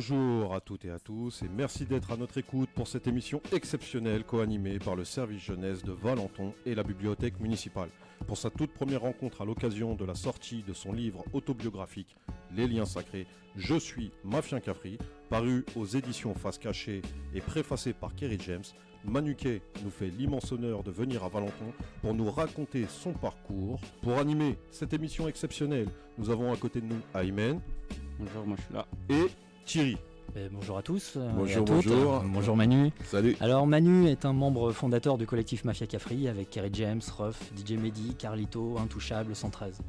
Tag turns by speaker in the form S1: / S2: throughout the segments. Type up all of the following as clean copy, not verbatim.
S1: Bonjour à toutes et à tous et merci d'être à notre écoute pour cette émission exceptionnelle co-animée par le service jeunesse de Valenton et la bibliothèque municipale. Pour sa toute première rencontre à l'occasion de la sortie de son livre autobiographique Les liens sacrés, je suis Mafia Cafri, paru aux éditions Face Cachée et préfacé par Kerry James. Manuquet nous fait l'immense honneur de venir à Valenton pour nous raconter son parcours. Pour animer cette émission exceptionnelle, nous avons à côté de nous Aymen.
S2: Bonjour, moi je suis là.
S1: Et Thierry.
S3: Bonjour à tous.
S1: Bonjour,
S3: et à toutes.
S1: bonjour.
S3: Bonjour Manu.
S1: Salut.
S3: Alors Manu est un membre fondateur du collectif Mafia Cafri avec Kerry James, Ruff, DJ Mehdi, Carlito, Intouchable, 113.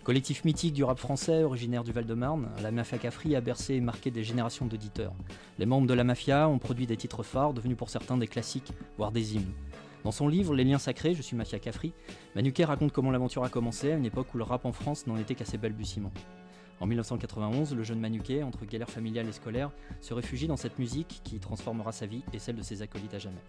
S3: Collectif mythique du rap français, originaire du Val-de-Marne, la Mafia Cafri a bercé et marqué des générations d'auditeurs. Les membres de la Mafia ont produit des titres phares, devenus pour certains des classiques, voire des hymnes. Dans son livre Les liens sacrés, je suis Mafia Cafri, Manuquet raconte comment l'aventure a commencé à une époque où le rap en France n'en était qu'à ses balbutiements. En 1991, le jeune Manuquet, entre galères familiales et scolaires, se réfugie dans cette musique qui transformera sa vie et celle de ses acolytes à jamais.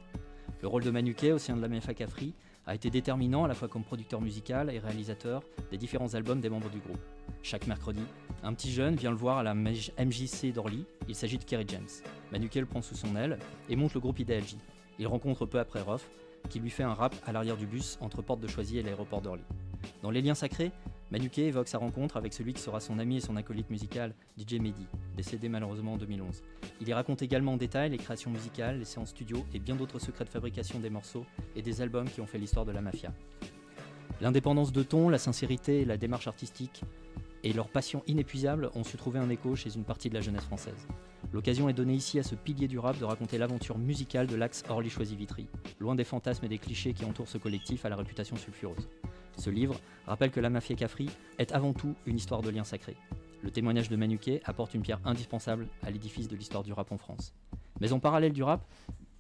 S3: Le rôle de Manuquet au sein de la Mafia Cafri a été déterminant à la fois comme producteur musical et réalisateur des différents albums des membres du groupe. Chaque mercredi, un petit jeune vient le voir à la MJC d'Orly, il s'agit de Kerry James. Manuquet le prend sous son aile et monte le groupe IDLJ. Il rencontre peu après Ruff, qui lui fait un rap à l'arrière du bus entre Porte de Choisy et l'aéroport d'Orly. Dans Les liens sacrés, Manuquet évoque sa rencontre avec celui qui sera son ami et son acolyte musical, DJ Mehdi, décédé malheureusement en 2011. Il y raconte également en détail les créations musicales, les séances studio et bien d'autres secrets de fabrication des morceaux et des albums qui ont fait l'histoire de la Mafia. L'indépendance de ton, la sincérité et la démarche artistique et leur passion inépuisable ont su trouver un écho chez une partie de la jeunesse française. L'occasion est donnée ici à ce pilier du rap de raconter l'aventure musicale de l'axe Orly-Choisy-Vitry, loin des fantasmes et des clichés qui entourent ce collectif à la réputation sulfureuse. Ce livre rappelle que la Mafia Cafri est avant tout une histoire de liens sacrés. Le témoignage de Manuquet apporte une pierre indispensable à l'édifice de l'histoire du rap en France. Mais en parallèle du rap,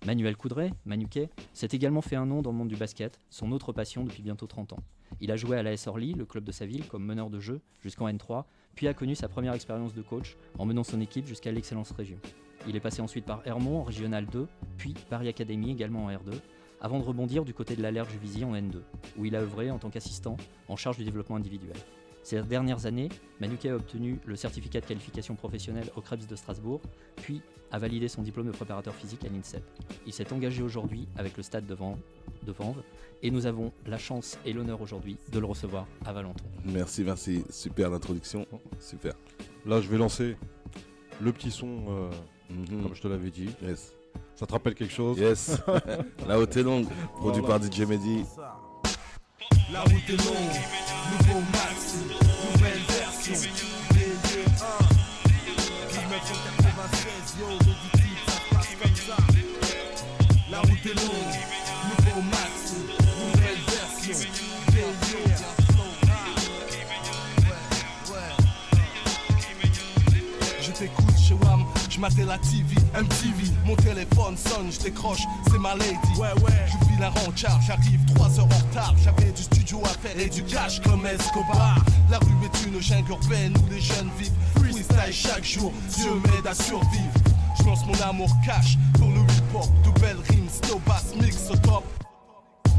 S3: Manuel Coudray, Manuquet, s'est également fait un nom dans le monde du basket, son autre passion depuis bientôt 30 ans. Il a joué à l'AS Orly, le club de sa ville, comme meneur de jeu jusqu'en N3, puis a connu sa première expérience de coach en menant son équipe jusqu'à l'excellence région. Il est passé ensuite par Hermont en Régional 2, puis Paris Academy également en R2, avant de rebondir du côté de l'Alert Juvisy en N2, où il a œuvré en tant qu'assistant en charge du développement individuel. Ces dernières années, Manuquet a obtenu le certificat de qualification professionnelle au Krebs de Strasbourg, puis a validé son diplôme de préparateur physique à l'INSEP. Il s'est engagé aujourd'hui avec le stade de Vanves, et nous avons la chance et l'honneur aujourd'hui de le recevoir à Valenton.
S4: Merci, super l'introduction, super.
S1: Là je vais lancer le petit son comme je te l'avais dit.
S4: Yes.
S1: Ça te rappelle quelque chose?
S4: Yes. La route est longue, produit par DJ Mehdi.
S5: La route est longue, nouveau max, nouvelle version, DD1 1996, yo, l'auditif, ça passe comme ça. La route est longue, nouveau max, nouvelle version, DD1 Je t'écoute chez WAM, je matais la TV, MTV, mon téléphone sonne, je décroche, c'est ma lady. Je file un rencard, j'arrive 3 heures en retard. J'avais du studio à faire et du cash comme Escobar. La rue est une jungle urbaine où les jeunes vivent freestyle chaque jour, Dieu m'aide à survivre. Je lance mon amour cash pour le hip-hop, de belles rimes, slow bass, mix au top.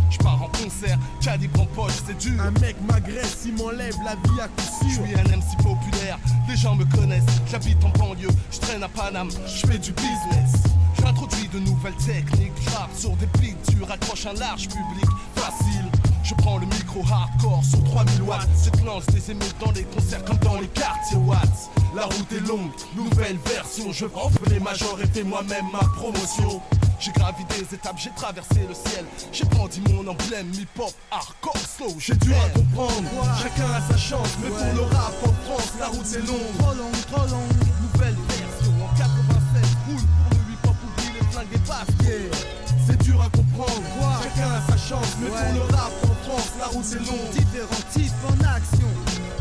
S5: Je pars en concert, calibre en poche, c'est dur. Un mec m'agresse, il m'enlève la vie à coup sûr. Je suis un MC populaire, les gens me connaissent. J'habite en banlieue, je traîne à Paname, je fais du business. J'introduis de nouvelles techniques, j'rappe sur des beats, tu raccroches un large public, facile. Je prends le micro hardcore sur 3000 watts. Je lance des émeutes dans les concerts comme dans les quartiers Watts. La route est longue, nouvelle version. Je offre les majors et fais moi-même ma promotion. J'ai gravi des étapes, j'ai traversé le ciel. J'ai brandi mon emblème hip-hop, hardcore, slow. J'ai dû à comprendre, chacun a sa chance. Mais pour le rap en France, la route est longue. Trop longue, nouvelle version. En 87, roule pour le hip-hop, oublie les flingues et baskets. C'est dur à comprendre, chacun a sa chance. Mais pour le rap en France, la route est longue.
S6: Différents types en action.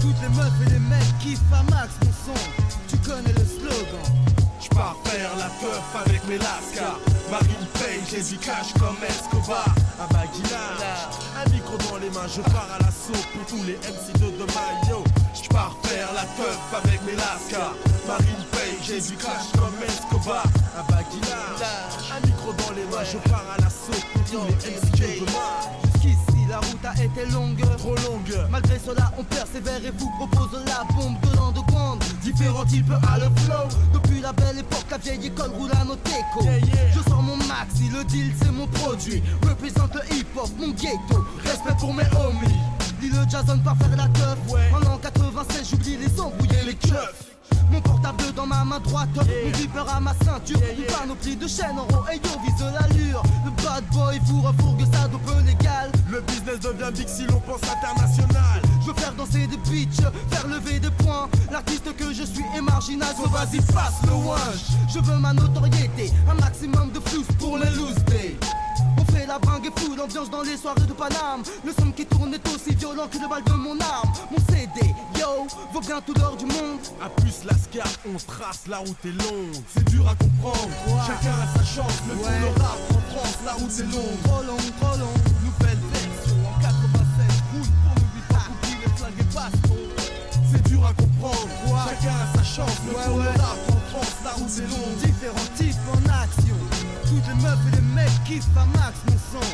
S6: Toutes les meufs et les mecs kiffent à max mon son. Tu connais le slogan.
S5: J'pars faire la teuf avec mes lascars. Marine paye, j'ai du cash comme Escobar. Un baguinage, un micro dans les mains. Je pars à l'assaut pour tous les MC de demain, yo. J'pars faire la teuf avec mes lascars. Marine paye, j'ai du cash comme Escobar. Un baguinage, un micro dans les mains. Je pars à l'assaut pour tous les MC de demain.
S6: Jusqu'ici la route a été longue,
S5: trop longue.
S6: malgré cela on persévère et vous propose la bombe de l'underground. Différents types à le flow. Depuis la belle époque, la vieille école roule à nos techos. Je sors mon maxi, le deal c'est mon produit. Représente le hip-hop, mon ghetto. Respect pour mes homies. Lis le Jason par faire la teuf. En l'an 96, j'oublie les embrouillés, les keufs. Mon portable dans ma main droite, mon zipper à ma ceinture. Une panoplie de chaînes en haut, et yo vise l'allure. Le bad boy fourgue ça dope légal.
S5: Le business devient big si l'on pense international.
S6: Je veux faire danser des bitches, faire lever des points. L'artiste que je suis est marginal, so vas-y passe le winch. Je veux ma notoriété, un maximum de flous pour les loose days. On fait la bringue et fou, l'ambiance dans les soirées de Paname. Le son qui tourne est aussi violent que le bal de mon arme. Mon CD, yo, vaut bien tout l'or du monde.
S5: A plus Lascar, on trace, la route est longue. C'est dur à comprendre, chacun a sa chance. Mais pour le rap en France, la route est longue.
S6: Trop long.
S5: Nouvelle version en 87, roule pour n'oublie pas couper les flingues et baston. C'est dur à comprendre, chacun a sa chance. Mais pour le rap en France, la route est longue.
S6: Différents types en action. Toutes les meufs et les mecs kiffent à max mon son.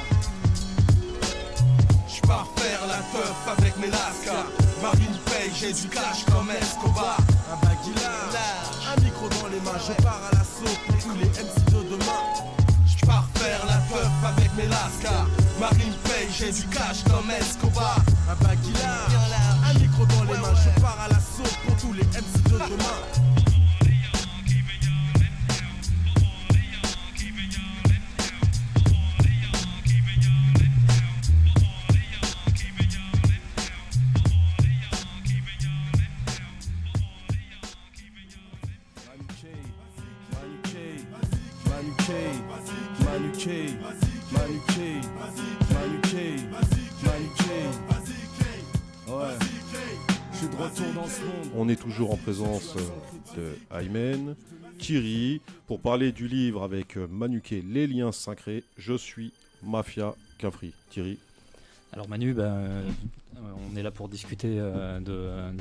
S5: J'pars faire la teuf avec mes lascars. Marine paye, j'ai du cash comme Escobar. Un baggy large, un micro dans les mains. Je pars à l'assaut pour tous les MC de demain. J'pars faire la teuf avec mes lascars. Marine paye, j'ai du cash comme Escobar. Un baggy large, un micro dans les mains. Je pars à l'assaut pour tous les MC de demain.
S1: On est toujours en présence de Aymen, Thierry, pour parler du livre avec Manuké, Les liens sacrés. Je suis Mafia Cafri. Thierry.
S3: Alors Manu, on est là pour discuter de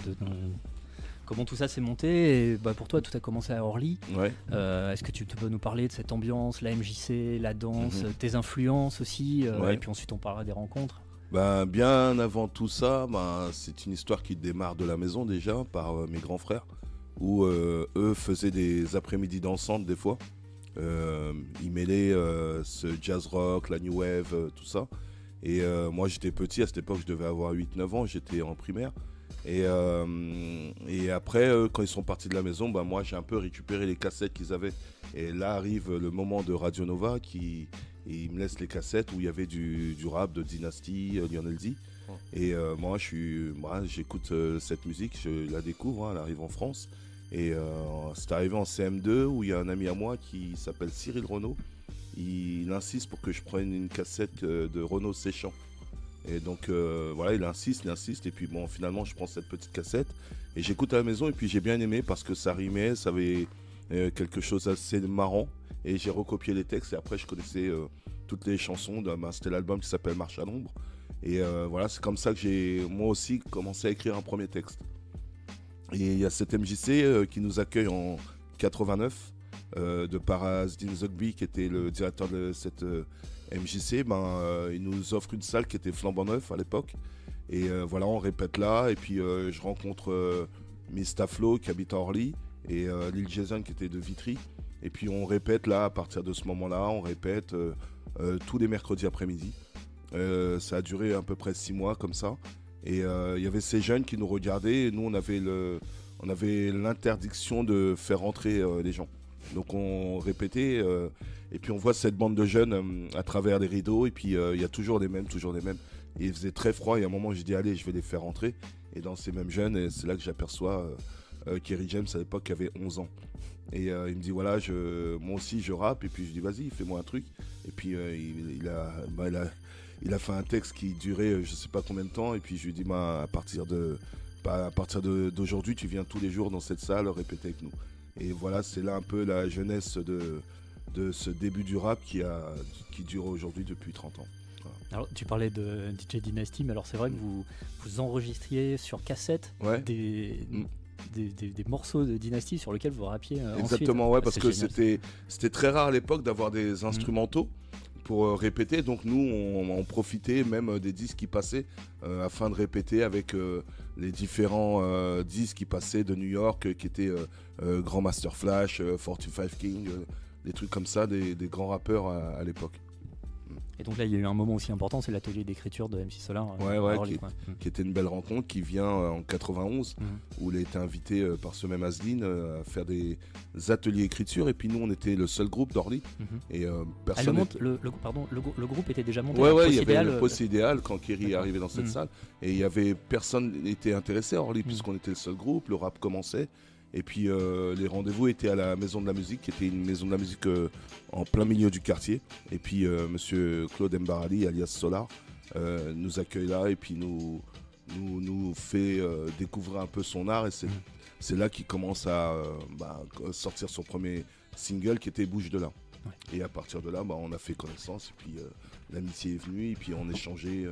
S3: comment tout ça s'est monté. Et pour toi, tout a commencé à Orly.
S4: Ouais.
S3: Est-ce que tu peux nous parler de cette ambiance, la MJC, la danse, tes influences aussi
S4: Ouais.
S3: Et puis ensuite, on parlera des rencontres.
S4: Bien avant tout ça, c'est une histoire qui démarre de la maison déjà par mes grands frères, où eux faisaient des après-midi dansantes des fois. Ils mêlaient ce jazz rock, la new wave, tout ça. Et moi j'étais petit, à cette époque je devais avoir 8-9 ans, j'étais en primaire. Et après, quand ils sont partis de la maison, moi j'ai un peu récupéré les cassettes qu'ils avaient. Et là arrive le moment de Radio Nova ils me laissent les cassettes où il y avait du rap de Dynasty, Lionel D. Et moi j'écoute cette musique, je la découvre, elle arrive en France. Et c'est arrivé en CM2 où il y a un ami à moi qui s'appelle Cyril Renaud. Il insiste pour que je prenne une cassette de Renaud Séchant. Et donc il insiste. Et puis finalement je prends cette petite cassette et j'écoute à la maison. Et puis j'ai bien aimé parce que ça rimait, ça avait quelque chose d'assez marrant. Et j'ai recopié les textes et après je connaissais toutes les chansons. C'était l'album qui s'appelle Marche à l'ombre. Et c'est comme ça que j'ai moi aussi commencé à écrire un premier texte. Et il y a cette MJC qui nous accueille en 89 de par Azdin Zogby qui était le directeur de cette MJC. Il nous offre une salle qui était flambant neuf à l'époque. Et on répète là. Et puis je rencontre Miss Taflo qui habite à Orly et Lil Jason qui était de Vitry. Et puis on répète là, à partir de ce moment-là, on répète tous les mercredis après-midi. Ça a duré à peu près 6 mois comme ça. Et il y avait ces jeunes qui nous regardaient et nous on avait l'interdiction de faire rentrer les gens. Donc on répétait et puis on voit cette bande de jeunes à travers les rideaux et puis il y a toujours les mêmes. Et il faisait très froid et à un moment j'ai dit allez je vais les faire rentrer. Et dans ces mêmes jeunes, et c'est là que j'aperçois Kerry James à l'époque qui avait 11 ans. Et il me dit voilà, moi aussi je rappe. Et puis je dis vas-y, fais-moi un truc. Et puis il a fait un texte qui durait je sais pas combien de temps. Et puis je lui dis à partir d'aujourd'hui, tu viens tous les jours dans cette salle répéter avec nous. Et voilà, c'est là un peu la jeunesse de ce début du rap qui dure aujourd'hui depuis 30 ans. Voilà.
S3: Alors, tu parlais de DJ Dynasty, mais alors c'est vrai que vous enregistriez sur cassette des morceaux de Dynasty sur lesquels vous rappiez
S4: Exactement,
S3: ensuite.
S4: Parce que c'était très rare à l'époque d'avoir des instrumentaux pour répéter. Donc nous, on profitait même des disques qui passaient afin de répéter avec les différents disques qui passaient de New York, qui étaient Grandmaster Flash, 45 King, des trucs comme ça, des grands rappeurs à l'époque.
S3: Et donc là, il y a eu un moment aussi important, c'est l'atelier d'écriture de MC Solar.
S4: Qui était une belle rencontre, qui vient en 91, où il a été invité par ce même Asline à faire des ateliers d'écriture. Et puis nous, on était le seul groupe d'Orly. Et personne.
S3: Le groupe était déjà monté.
S4: Il y avait le poste idéal quand Kerry est arrivé dans cette salle. Et il y avait personne n'était intéressé à Orly, puisqu'on était le seul groupe, le rap commençait. Et puis les rendez-vous étaient à la Maison de la Musique, qui était une maison de la musique en plein milieu du quartier. Et puis monsieur Claude Mbarali, alias Solar, nous accueille là et puis nous fait découvrir un peu son art. Et c'est là qu'il commence à sortir son premier single qui était Bouge de là. Ouais. Et à partir de là, on a fait connaissance. Et puis l'amitié est venue et puis on échangeait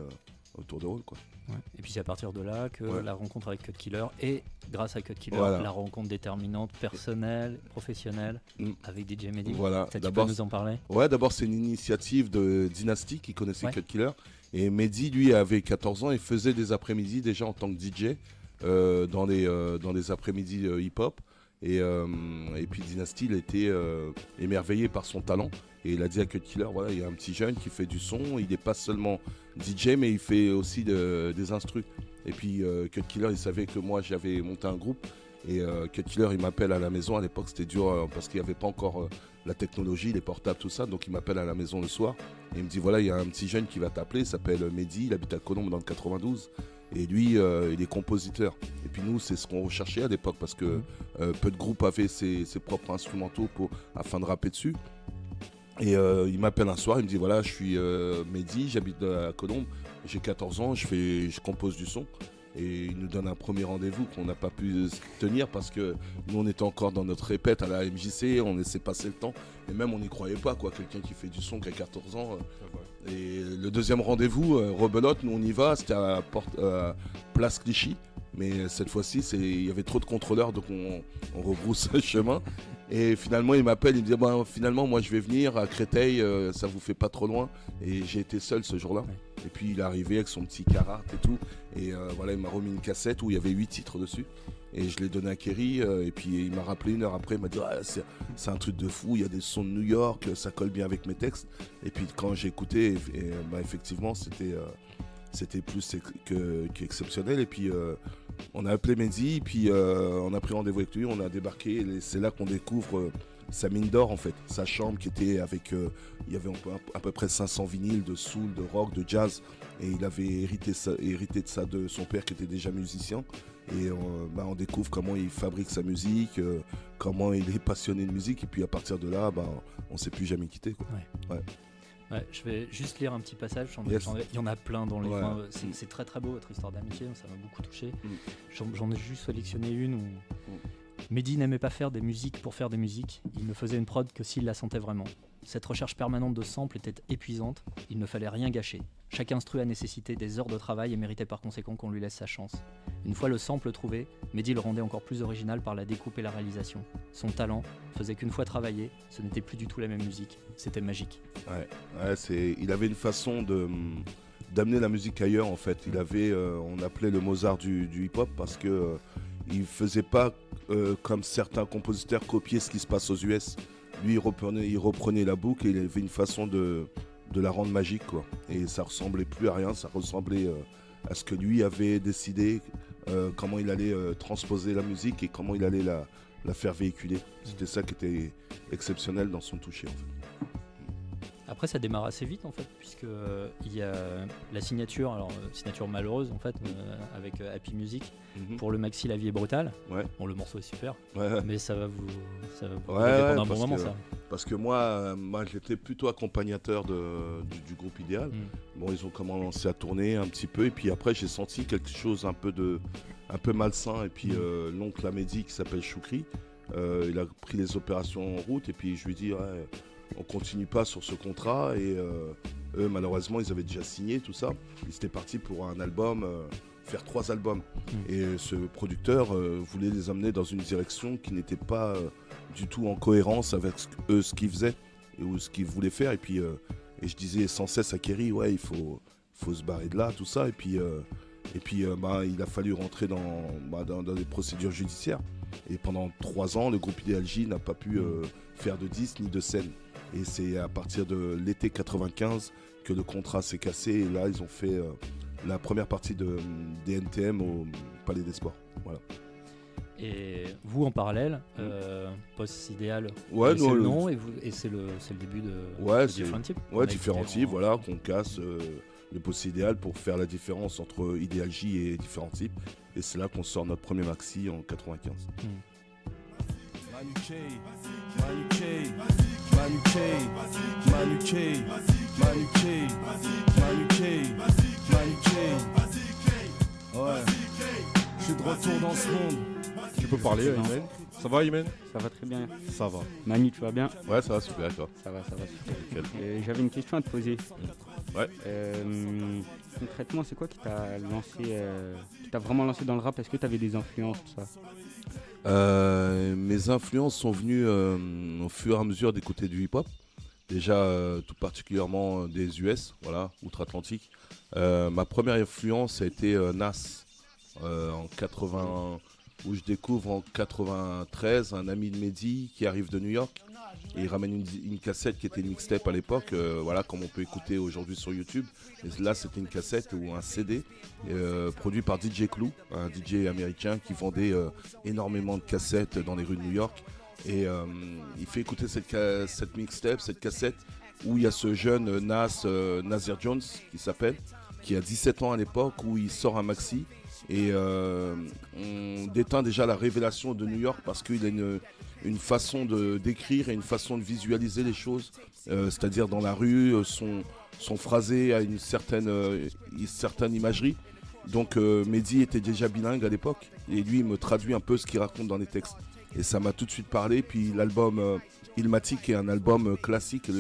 S4: autour de rôle, quoi.
S3: Ouais. Et puis c'est à partir de là que la rencontre avec Cut Killer et grâce à Cut Killer, la rencontre déterminante, personnelle, professionnelle avec DJ Mehdi.
S4: Voilà.
S3: Tu peux nous en parler ?
S4: Ouais, d'abord c'est une initiative de Dynasty qui connaissait Cut Killer. Et Mehdi, lui, avait 14 ans et faisait des après-midi déjà en tant que DJ dans les après-midi hip-hop. Et puis Dynasty, il était émerveillé par son talent. Et il a dit à Cut Killer, voilà, il y a un petit jeune qui fait du son, il n'est pas seulement DJ, mais il fait aussi des instrus. Et puis Cut Killer, il savait que moi, j'avais monté un groupe. Et Cut Killer, il m'appelle à la maison. À l'époque, c'était dur parce qu'il n'y avait pas encore la technologie, les portables, tout ça. Donc il m'appelle à la maison le soir. Et il me dit, voilà, il y a un petit jeune qui va t'appeler, il s'appelle Mehdi, il habite à Colombes dans le 92. Et lui, il est compositeur. Et puis nous, c'est ce qu'on recherchait à l'époque parce que peu de groupes avaient ses propres instrumentaux afin de rapper dessus. Et il m'appelle un soir, il me dit voilà, je suis Mehdi, j'habite à Colombes, j'ai 14 ans, je compose du son. Et il nous donne un premier rendez-vous qu'on n'a pas pu tenir parce que nous on était encore dans notre répète à la MJC, on laissait passer le temps. Et même on n'y croyait pas, quoi, quelqu'un qui fait du son qui a 14 ans. Et le deuxième rendez-vous, rebelote, nous on y va, c'était à Place Clichy. Mais cette fois-ci, il y avait trop de contrôleurs, donc on rebrousse le chemin. Et finalement, il m'appelle, il me dit finalement, moi je vais venir à Créteil, ça vous fait pas trop loin. Et j'ai été seul ce jour-là. Ouais. Et puis il est arrivé avec son petit Carhartt et tout. Et voilà, il m'a remis une cassette où il y avait 8 titres dessus. Et je l'ai donné à Kerry. Et puis il m'a rappelé 1 heure après, il m'a dit c'est un truc de fou, il y a des sons de New York, ça colle bien avec mes textes. Et puis quand j'ai écouté, effectivement, c'était plus qu'exceptionnel. Et puis on a appelé Mehdi, puis on a pris rendez-vous avec lui, on a débarqué. Et c'est là qu'on découvre sa mine d'or, en fait. Sa chambre qui était avec... il y avait à peu près 500 vinyles de soul, de rock, de jazz. Et il avait hérité de ça de son père qui était déjà musicien. Et on découvre comment il fabrique sa musique, comment il est passionné de musique. Et puis à partir de là, on ne s'est plus jamais quitté, quoi. Ouais.
S3: Ouais, je vais juste lire un petit passage, il y en a plein dans les livres, c'est très très beau votre histoire d'amitié, ça m'a beaucoup touché. J'en ai juste sélectionné une où Mehdi n'aimait pas faire des musiques pour faire des musiques, il ne faisait une prod que s'il la sentait vraiment. Cette recherche permanente de samples était épuisante, il ne fallait rien gâcher. Chaque instru a nécessité des heures de travail et méritait par conséquent qu'on lui laisse sa chance. Une fois le sample trouvé, Mehdi le rendait encore plus original par la découpe et la réalisation. Son talent faisait qu'une fois travaillé, ce n'était plus du tout la même musique, c'était magique.
S4: Il avait une façon d'amener la musique ailleurs, en fait. Il avait, on appelait le Mozart du hip-hop parce que il faisait pas comme certains compositeurs copier ce qui se passe aux US. Lui, il reprenait la boucle et il avait une façon de la rendre magique, quoi. Et ça ressemblait plus à rien, ça ressemblait à ce que lui avait décidé, comment il allait transposer la musique et comment il allait la faire véhiculer. C'était ça qui était exceptionnel dans son toucher, en fait.
S3: Après, ça démarre assez vite, en fait, puisque il y a la signature, signature malheureuse, en fait, avec Happy Music, pour le maxi La Vie est brutale. Ouais. Bon, le morceau est super, mais ça va vous dépendre un bon moment, ça.
S4: Parce que moi j'étais plutôt accompagnateur du groupe Idéal. Bon, ils ont commencé à tourner un petit peu, et puis après, j'ai senti quelque chose un peu malsain, et puis l'oncle Amédi, qui s'appelle Choukri, il a pris les opérations en route, et puis je lui ai dit, on continue pas sur ce contrat, et eux malheureusement ils avaient déjà signé tout ça, ils étaient partis pour un album, faire 3 albums, et ce producteur voulait les amener dans une direction qui n'était pas du tout en cohérence avec ce qu'ils faisaient ou ce qu'ils voulaient faire, et puis Et je disais sans cesse à Kerry, ouais, il faut se barrer de là, tout ça. Et puis, il a fallu rentrer dans des procédures judiciaires. Et pendant 3 ans, le groupe Idéal J n'a pas pu faire de disques ni de scène. Et c'est à partir de l'été 95 que le contrat s'est cassé. Et là, ils ont fait la première partie des NTM au Palais des Sports. Voilà.
S3: Et vous, en parallèle, Post Idéal,
S4: ouais,
S3: c'est le nom et c'est le début de Different Type.
S4: Ouais, Different Type, voilà, qu'on casse le Post Idéal pour faire la différence entre Idéal J et Different Type. Et c'est là qu'on sort notre premier maxi en 95.
S5: Manu K, Manu K, Manu K, Manu K, Manu K, Manu K, Manu K. Ouais, je suis de retour dans ce monde.
S1: Tu peux parler, Imen. Ça va, Imen?
S2: Ça va très bien.
S1: Ça va.
S2: Manu, tu vas bien?
S4: Ouais, ça va super, toi.
S2: Ça va super. J'avais une question à te poser.
S4: Ouais.
S2: Concrètement, c'est quoi qui t'a lancé, qui t'a vraiment lancé dans le rap? Est-ce que tu avais des influences, tout ça?
S4: Mes influences sont venues au fur et à mesure d'écouter du hip-hop. Déjà, tout particulièrement des US, voilà, outre-Atlantique. Ma première influence a été Nas en 80, où je découvre en 93 un ami de Mehdi qui arrive de New York. Et il ramène une cassette qui était une mixtape à l'époque, voilà, comme on peut écouter aujourd'hui sur YouTube. Et là, c'était une cassette ou un CD produit par DJ Clue, un DJ américain qui vendait énormément de cassettes dans les rues de New York. Et il fait écouter cette mixtape, cette cassette, où il y a ce jeune Nasir Jones qui s'appelle, qui a 17 ans à l'époque, où il sort un maxi. Et on déteint déjà la révélation de New York parce qu'il a une façon d'écrire et une façon de visualiser les choses, c'est-à-dire dans la rue, son phrasé a une certaine imagerie. Donc Mehdi était déjà bilingue à l'époque et lui il me traduit un peu ce qu'il raconte dans les textes. Et ça m'a tout de suite parlé. Puis l'album Illmatic est un album classique,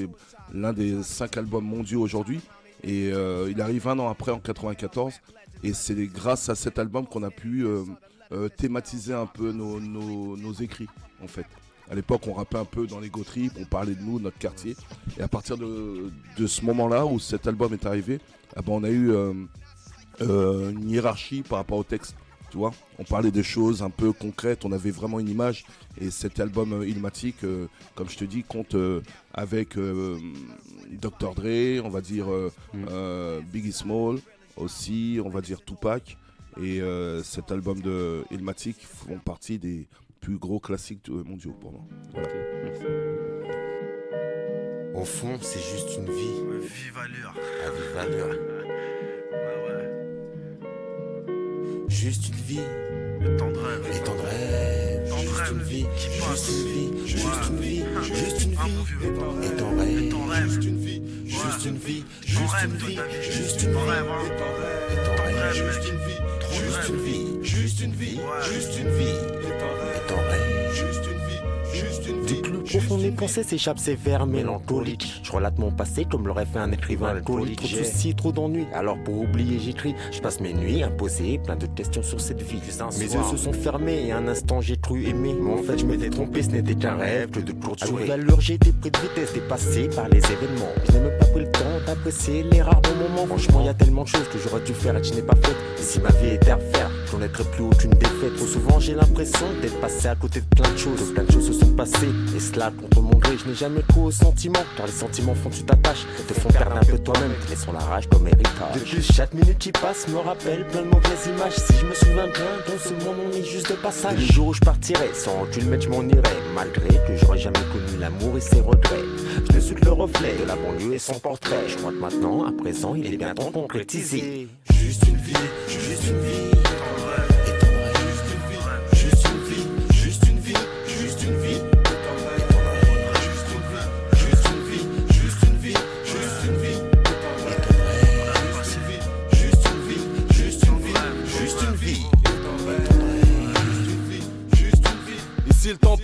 S4: l'un des 5 albums mondiaux aujourd'hui. Et il arrive 1 an après, en 94. Et c'est grâce à cet album qu'on a pu thématiser un peu nos écrits, en fait. À l'époque, on rappait un peu dans les go trips, on parlait de nous, de notre quartier. Et à partir de ce moment-là, où cet album est arrivé, on a eu une hiérarchie par rapport au texte. Tu vois, on parlait des choses un peu concrètes, on avait vraiment une image. Et cet album Illmatic, comme je te dis, compte avec Dr. Dre, on va dire Biggie Small, aussi, on va dire Tupac. Et cet album de Illmatic font partie des plus gros classiques mondiaux pour moi. Voilà.
S2: Okay, merci.
S7: Au fond, c'est juste une vie.
S5: Vive allure.
S7: À vive allure.
S5: Ouais.
S7: Juste une vie.
S5: Et tant de rêves.
S7: Et tant de rêves. Juste une vie. Juste une vie. Juste une vie. Juste une vie. Et tant de rêves. Juste une vie. Juste une vie. Juste une vie. Juste une vie. Et tant de rêves. Juste une vie. Juste une vie. Juste une vie. Juste une vie. Et tant de rêves. Juste une vie. Juste une vie. Du plus profond des pensées s'échappe ces vers mélancoliques. Je relate mon passé comme l'aurait fait un écrivain alcoolique. Trop de soucis, trop d'ennuis, alors pour oublier j'écris. Je passe mes nuits à poser plein de questions sur cette vie. Mes yeux se sont fermés et un instant j'ai cru aimer. Mais en fait je m'étais trompé, ce n'était qu'un rêve que de courte durée. À l'heure j'ai été pris de vitesse, dépassé par les événements. Je n'ai même pas pris le temps d'apprécier les rares bons moments. Franchement y a tellement de choses que j'aurais dû faire et que je n'ai pas fait. Et si ma vie était à refaire, j'en mettrais plus aucune défaite. Trop souvent j'ai l'impression d'être passé à côté de plein de choses. Plein de choses se sont passées et cela contre mon gré. Je n'ai jamais cru aux sentiments, car les sentiments font tu t'attaches et te font perdre un peu toi-même, te laissant la rage comme héritage. De plus, chaque minute qui passe me rappelle plein de mauvaises images. Si je me souviens bien, dans ce monde on est juste de passage. Et le jour où je partirai, sans aucune mètre je m'en irai, malgré que j'aurais jamais connu l'amour et ses regrets. Je ne suis que le reflet de la banlieue et son portrait. Je crois que maintenant, à présent, il est bien temps concrétisé. Juste une vie, juste une vie.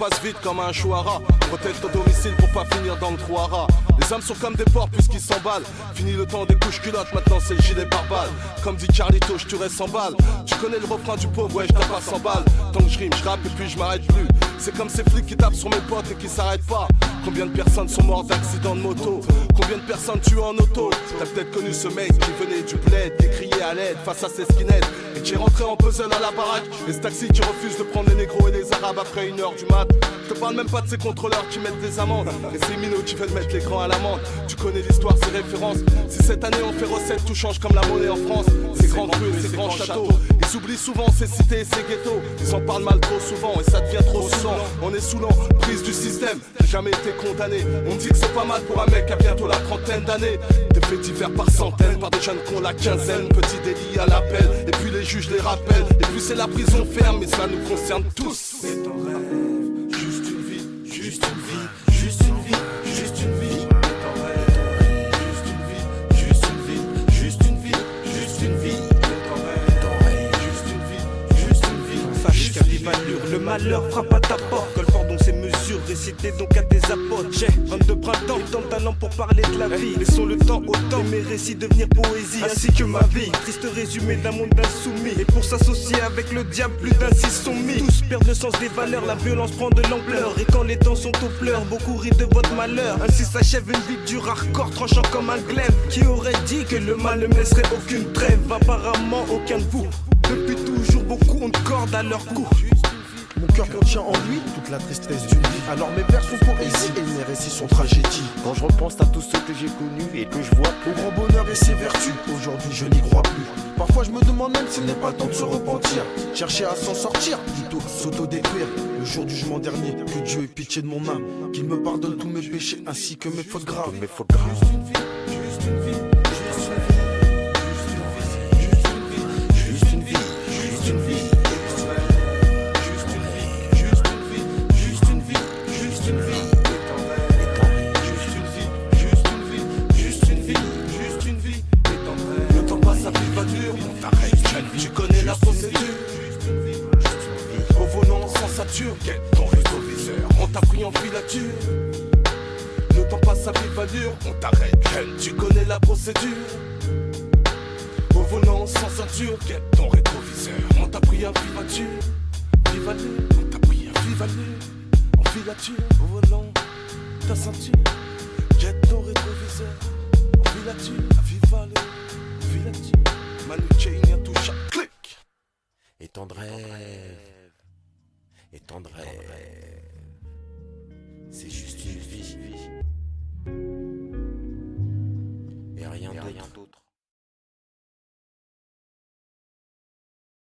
S5: passe vite comme un chouara. Protège ton domicile pour pas finir dans le trou à rats. Les hommes sont comme des porcs puisqu'ils s'emballent. Fini le temps des couches culottes, maintenant c'est le gilet pare-balles. Comme dit Carlito, je tuerai 100 balles. Tu connais le refrain du pauvre, ouais je tape pas 100 balles. Tant que je rime, je rappe et puis je m'arrête plus. C'est comme ces flics qui tapent sur mes potes et qui s'arrêtent pas. Combien de personnes sont mortes d'accidents de moto? Combien de personnes tuées en auto? T'as peut-être connu ce mec qui venait du bled, qui criait à l'aide face à ses skinheads et qui est rentré en puzzle à la baraque. Et ce taxi qui refuse de prendre les négros et les arabes après 1h du mat. Je te parle même pas de ces contrôleurs qui mettent des amendes et ces minots qui veulent mettre l'écran à l'amende. Tu connais l'histoire, ces références. Si cette année on fait recette, tout change comme la monnaie en France. Ces grandes rues, ces grands châteaux. Ils oublient souvent ces cités et ces ghettos. Ils en parlent mal trop souvent et ça devient trop saoulant. On est saoulant, prise du système. J'ai jamais été condamné. On dit que c'est pas mal pour un mec à bientôt la trentaine d'années. Des faits divers par centaines, par des jeunes qui ont la quinzaine. Petit délit à l'appel, et puis les juges les rappellent. Et puis c'est la prison ferme, mais ça nous concerne tous. C'est un rêve, juste une vie, juste une vie, juste une vie, juste une vie. C'est un rêve, juste une vie, juste une vie, juste une vie, juste une vie. C'est un rêve, juste une vie, juste une vie.
S8: Sache qu'à vive allure, le malheur frappe à ta porte. Colfort donc ses mesures, récitez donc à tes apôtres. J'ai 22 printemps et tant de talent pour parler de la vie. Laissons le temps au temps, mes récits devenir poésie, ainsi que ma vie. Triste résumé d'un monde insoumis. Et pour s'associer avec le diable, plus d'un six sont mis. Tous perdent le sens des valeurs, la violence prend de l'ampleur. Et quand les temps sont aux pleurs, beaucoup rient de votre malheur. Ainsi s'achève une vie dure hardcore, tranchant comme un glaive. Qui aurait dit que le mal ne me laisserait aucune trêve? Apparemment aucun de vous. Depuis toujours beaucoup ont de cordes à leur cou.
S9: Mon cœur contient en lui toute la tristesse d'une vie. Alors mes vers sont poésie et mes récits sont tragédie.
S10: Quand je repense à tous ceux que j'ai connus et que je vois
S9: Au grand bonheur et ses vertus, aujourd'hui je n'y crois plus. Parfois je me demande même s'il n'est pas temps de se repentir. Chercher à s'en sortir, plutôt s'auto-détruire. Le jour du jugement dernier, que Dieu ait pitié de mon âme. Qu'il me pardonne tous mes péchés ainsi que mes fautes graves.
S5: Juste une vie, juste une vie, juste une vie, juste une vie, juste une vie, juste une vie. Tu connais la procédure. Au volant sans ceinture, quête ton rétroviseur. On t'a pris en filature. Le temps passe à vive allure, on t'arrête jeune. Tu connais la procédure. Au volant sans ceinture, quête ton rétroviseur. On t'a pris en filature. Vive allure, on t'a pris en vive allure. En filature, au volant, ta ceinture. Quête ton rétroviseur. En filature, à vive allure. Filature. Manu Chain, tout chaque clic.
S10: et tendre rêve, et tendre rêve. C'est juste une vie.